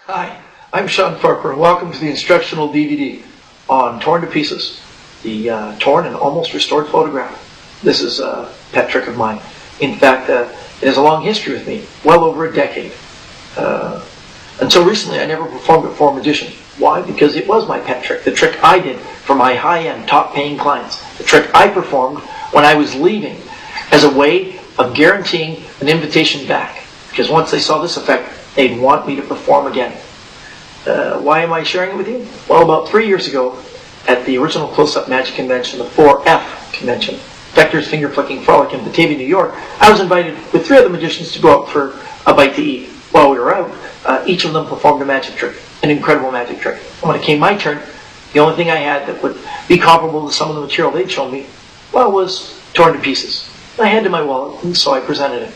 Hi, I'm Sean Farquhar. Welcome to the instructional DVD on Torn to Pieces, the torn and almost restored photograph. This is a pet trick of mine. In fact, it has a long history with me, well over a decade. Until recently, I never performed it for a magician. Why? Because it was my pet trick, the trick I did for my high-end, top-paying clients, the trick I performed when I was leaving as a way of guaranteeing an invitation back. Because once they saw this effect, they'd want me to perform again. Why am I sharing it with you? Well, about 3 years ago, at the original Close-Up Magic Convention, the 4F Convention, Vector's Finger Flicking Frolic in Batavia, New York, I was invited with 3 other magicians to go out for a bite to eat. While we were out, each of them performed a magic trick, an incredible magic trick. And when it came my turn, the only thing I had that would be comparable to some of the material they'd shown me, well, was torn to pieces. I handed my wallet, and so I presented it.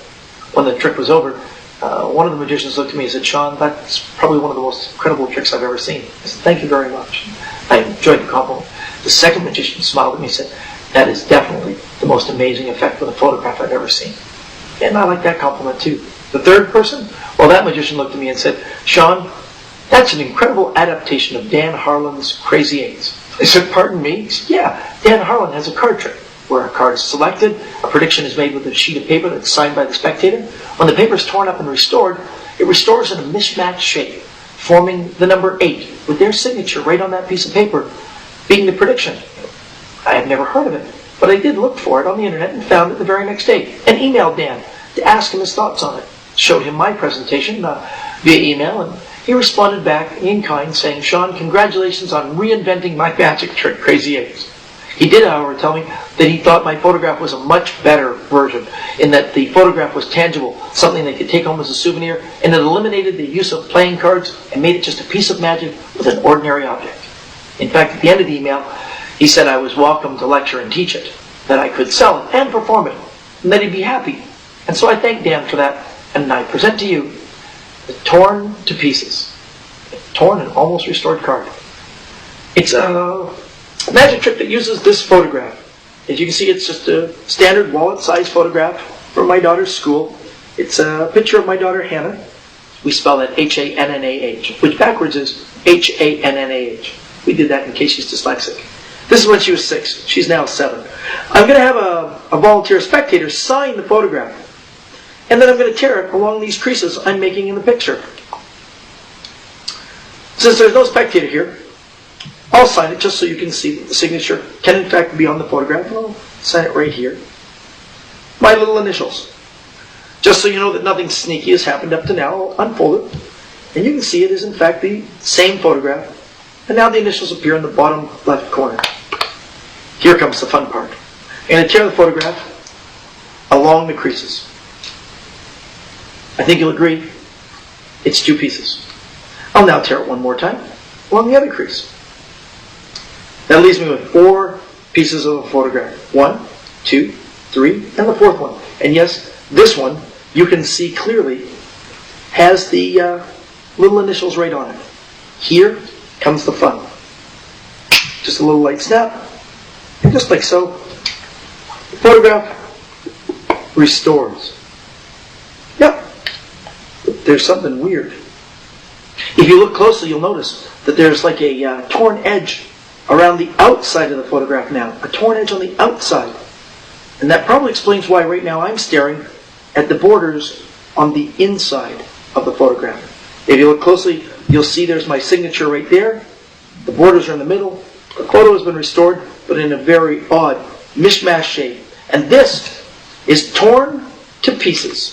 When the trick was over, one of the magicians looked at me and said, "Sean, that's probably one of the most incredible tricks I've ever seen." I said, "Thank you very much." I enjoyed the compliment. The second magician smiled at me and said, "That is definitely the most amazing effect with a photograph I've ever seen." And I like that compliment too. The third person, well, that magician looked at me and said, "Sean, that's an incredible adaptation of Dan Harlan's Crazy Eights." I said, "Pardon me?" He said, "Yeah, Dan Harlan has a card trick where a card is selected, a prediction is made with a sheet of paper that's signed by the spectator. When the paper is torn up and restored, it restores in a mismatched shape, forming the number 8, with their signature right on that piece of paper, being the prediction." I had never heard of it, but I did look for it on the internet and found it the very next day, and emailed Dan to ask him his thoughts on it. Showed him my presentation via email, and he responded back in kind saying, "Sean, congratulations on reinventing my magic trick, Crazy Eights." He did, however, tell me that he thought my photograph was a much better version, in that the photograph was tangible, something they could take home as a souvenir, and it eliminated the use of playing cards and made it just a piece of magic with an ordinary object. In fact, at the end of the email, he said I was welcome to lecture and teach it, that I could sell it and perform it, and that he'd be happy. And so I thanked Dan for that, and I present to you the Torn to Pieces, torn and almost restored card. It's a magic trick that uses this photograph. As you can see, it's just a standard wallet-sized photograph from my daughter's school. It's a picture of my daughter Hannah. We spell that H-A-N-N-A-H, which backwards is H-A-N-N-A-H. We did that in case she's dyslexic. This is when she was 6. She's now 7. I'm going to have a volunteer spectator sign the photograph, and then I'm going to tear it along these creases I'm making in the picture. Since there's no spectator here, I'll sign it just so you can see that the signature can in fact be on the photograph. I'll sign it right here. My little initials. Just so you know that nothing sneaky has happened up to now, I'll unfold it. And you can see it is in fact the same photograph. And now the initials appear in the bottom left corner. Here comes the fun part. I'm going to tear the photograph along the creases. I think you'll agree, it's 2 pieces. I'll now tear it one more time along the other crease. That leaves me with 4 pieces of a photograph. 1, 2, 3, and the 4th one. And yes, this one, you can see clearly, has the little initials right on it. Here comes the fun. Just a little light snap, and just like so, the photograph restores. Yep, but there's something weird. If you look closely, you'll notice that there's like a torn edge around the outside of the photograph now. A torn edge on the outside. And that probably explains why right now I'm staring at the borders on the inside of the photograph. If you look closely, you'll see there's my signature right there. The borders are in the middle. The photo has been restored, but in a very odd, mishmash shape. And this is Torn to Pieces.